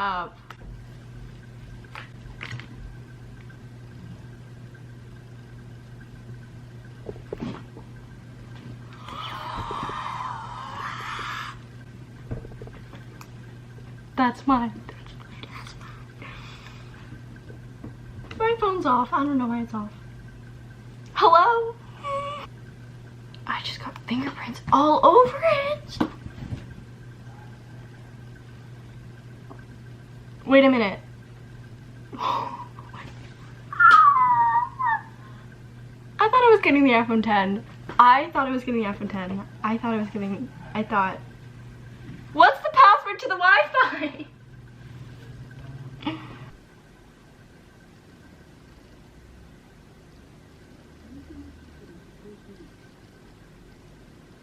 up. That's mine. My phone's off. I don't know why it's off. Hello? I just got fingerprints all over it. Wait a minute. I thought I was getting the iPhone 10. I thought what's the password to the Wi-Fi?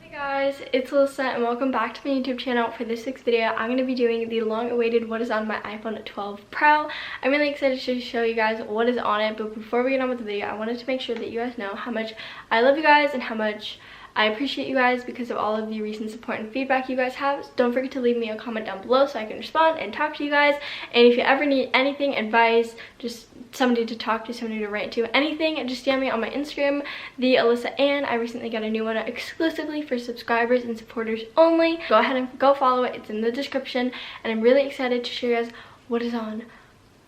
Hey guys, it's Allysa and welcome back to my YouTube channel. For this week's video, I'm going to be doing the long-awaited what is on my iPhone 12 Pro. I'm really excited to show you guys what is on it, but before we get on with the video, I wanted to make sure that you guys know how much I love you guys and how much I appreciate you guys because of all of the recent support and feedback you guys have. So don't forget to leave me a comment down below so I can respond and talk to you guys. And if you ever need anything, advice, just somebody to talk to, somebody to rant to, anything, just DM me on my Instagram, the Allysa Ann. I recently got a new one exclusively for subscribers and supporters only. Go ahead and go follow it. It's in the description. And I'm really excited to show you guys what is on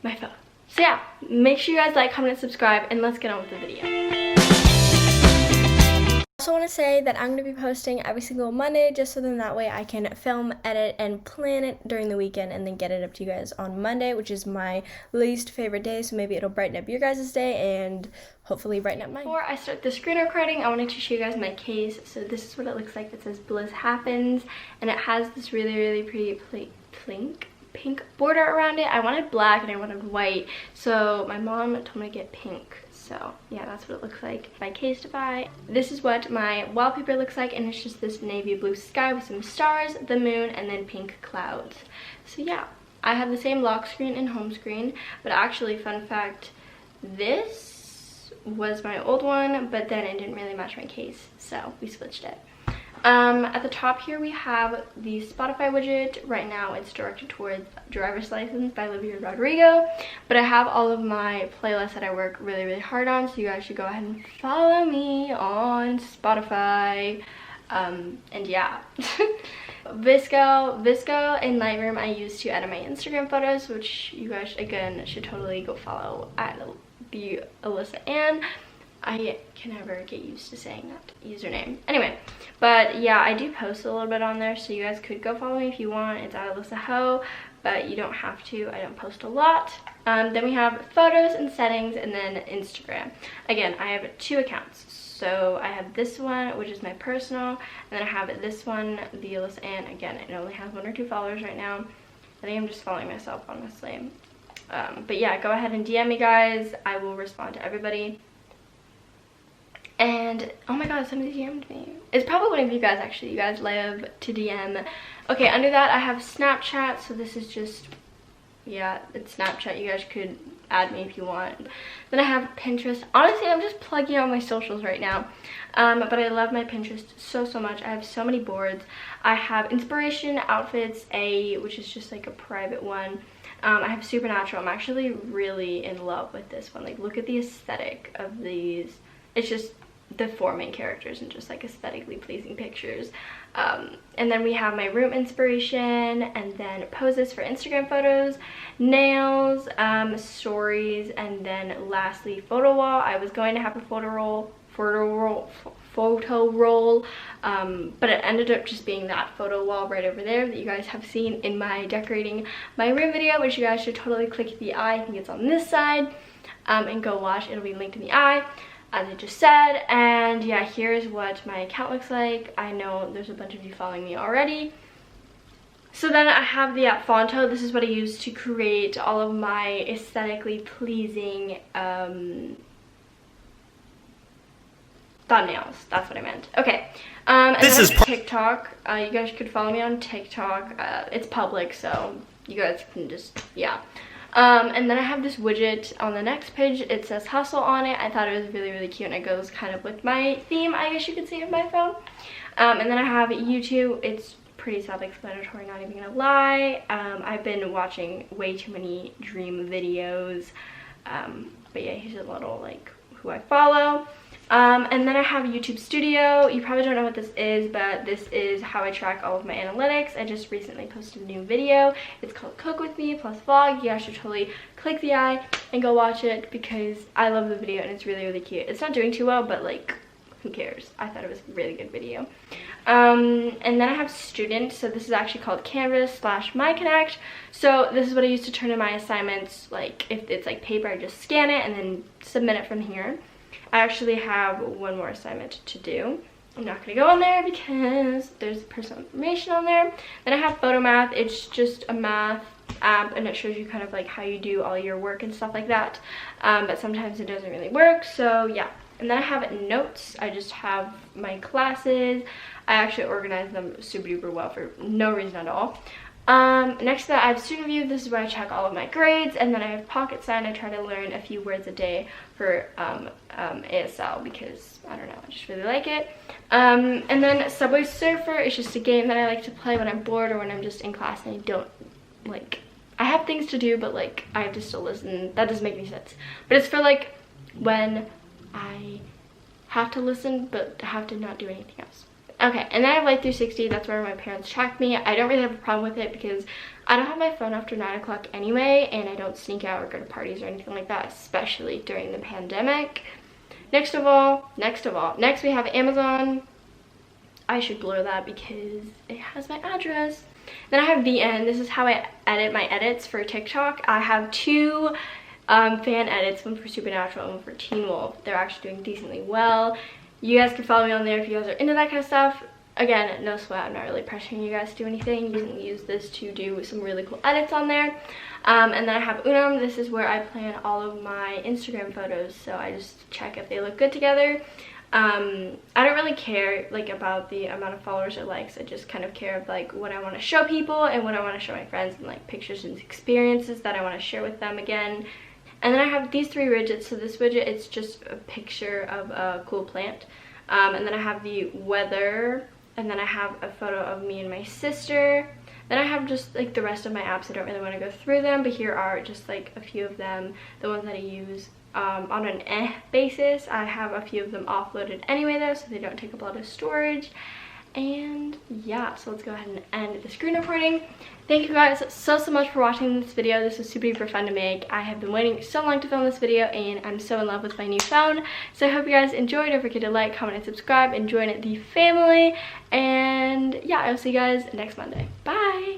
my phone. So yeah, make sure you guys like, comment, and subscribe, and let's get on with the video. I also want to say that I'm going to be posting every single Monday just so then that way I can film, edit, and plan it during the weekend and then get it up to you guys on Monday, which is my least favorite day, so maybe it'll brighten up your guys' day and hopefully brighten up mine. Before I start the screen recording, I wanted to show you guys my case. So this is what it looks like. It says Bliss Happens, and it has this really pretty pink border around it. I wanted black and I wanted white, so my mom told me to get pink. So yeah, that's what it looks like. My Casetify. This is what my wallpaper looks like, and it's just this navy blue sky with some stars, the moon, and then pink clouds. So yeah, I have the same lock screen and home screen, but actually, fun fact, this was my old one, but then it didn't really match my case, so we switched it. At the top here we have the Spotify widget. Right now it's directed towards Driver's License by Olivia Rodrigo, but I have all of my playlists that I work really hard on, so you guys should go ahead and follow me on Spotify. And yeah. Visco and Lightroom I use to edit my Instagram photos, which you guys again should totally go follow at the Allysa Ann. I can never get used to saying that username. Anyway, but yeah, I do post a little bit on there, so you guys could go follow me if you want. It's at Allysa Ho, but you don't have to. I don't post a lot. Then we have photos and settings, and then Instagram. Again, I have 2 accounts. So I have this one, which is my personal, and then I have this one, the Allysa Ann. Again, it only has 1 or 2 followers right now. I think I'm just following myself, honestly. But yeah, go ahead and DM me, guys. I will respond to everybody. And oh my god, somebody DM'd me. It's probably one of you guys, actually. You guys love to DM. Okay, under that I have Snapchat. So this is just, yeah, it's Snapchat. You guys could add me if you want. Then I have Pinterest. Honestly, I'm just plugging out my socials right now. But I love my Pinterest so much. I have so many boards. I have Inspiration, Outfits, which is just like a private one. I have Supernatural. I'm actually really in love with this one. Like, look at the aesthetic of these. It's just the 4 main characters and just like aesthetically pleasing pictures. And then we have my room inspiration, and then poses for Instagram photos, nails, stories, and then lastly photo wall. I was going to have a photo roll, but it ended up just being that photo wall right over there that you guys have seen in my decorating my room video, which you guys should totally click the eye. I think it's on this side, and go watch. It'll be linked in the eye, as I just said. And yeah, here's what my account looks like. I know there's a bunch of you following me already. So then I have the Fonto. This is what I use to create all of my aesthetically pleasing thumbnails. That's what I meant. Okay. And this is TikTok. You guys could follow me on TikTok. It's public, so you guys can just, yeah. And then I have this widget on the next page. It says Hustle on it. I thought it was really cute, and it goes kind of with my theme, I guess you could say, of my phone. And then I have YouTube. It's pretty self-explanatory, not even gonna lie. I've been watching way too many dream videos, but yeah, here's a little like who I follow. And then I have YouTube Studio. You probably don't know what this is, but this is how I track all of my analytics. I just recently posted a new video. It's called Cook With Me plus Vlog. You guys should totally click the eye and go watch it because I love the video and it's really, really cute. It's not doing too well, but like, who cares? I thought it was a really good video. And then I have Student. So this is actually called Canvas/MyConnect. So this is what I use to turn in my assignments. Like if it's like paper, I just scan it and then submit it from here. I actually have one more assignment to do. I'm not going to go on there because there's personal information on there. Then I have Photomath. It's just a math app and it shows you kind of like how you do all your work and stuff like that. But sometimes it doesn't really work. So yeah. And then I have Notes. I just have my classes. I actually organize them super duper well for no reason at all. Next to that, I have Student View. This is where I check all of my grades, and then I have Pocket Sign. I try to learn a few words a day for ASL because, I don't know, I just really like it. And then Subway Surfer is just a game that I like to play when I'm bored or when I'm just in class and I don't, like, I have things to do, but, like, I have to still listen. That doesn't make any sense. But it's for, like, when I have to listen but have to not do anything else. Okay, and then I have Life 360. That's where my parents track me. I don't really have a problem with it because I don't have my phone after 9 o'clock anyway, and I don't sneak out or go to parties or anything like that, especially during the pandemic. Next we have Amazon. I should blur that because it has my address. Then I have VN. This is how I edit my edits for TikTok. I have two fan edits, one for Supernatural and one for Teen Wolf. They're actually doing decently well. You guys can follow me on there if you guys are into that kind of stuff. Again, no sweat, I'm not really pressuring you guys to do anything. You can use this to do some really cool edits on there. And then I have Unum. This is where I plan all of my Instagram photos, so I just check if they look good together. I don't really care like about the amount of followers or likes. I just kind of care of like what I want to show people and what I want to show my friends, and like pictures and experiences that I want to share with them again. And then I have these three widgets. So this widget, it's just a picture of a cool plant. And then I have the weather. And then I have a photo of me and my sister. Then I have just like the rest of my apps. I don't really want to go through them, but here are just like a few of them. The ones that I use on an basis. I have a few of them offloaded anyway though, so they don't take up a lot of storage. And yeah, so let's go ahead and end the screen recording. Thank you guys so much for watching this video. This was super duper fun to make. I have been waiting so long to film this video and I'm so in love with my new phone. So I hope you guys enjoyed. Don't forget to like, comment, and subscribe and join the family. And yeah, I'll see you guys next Monday. Bye!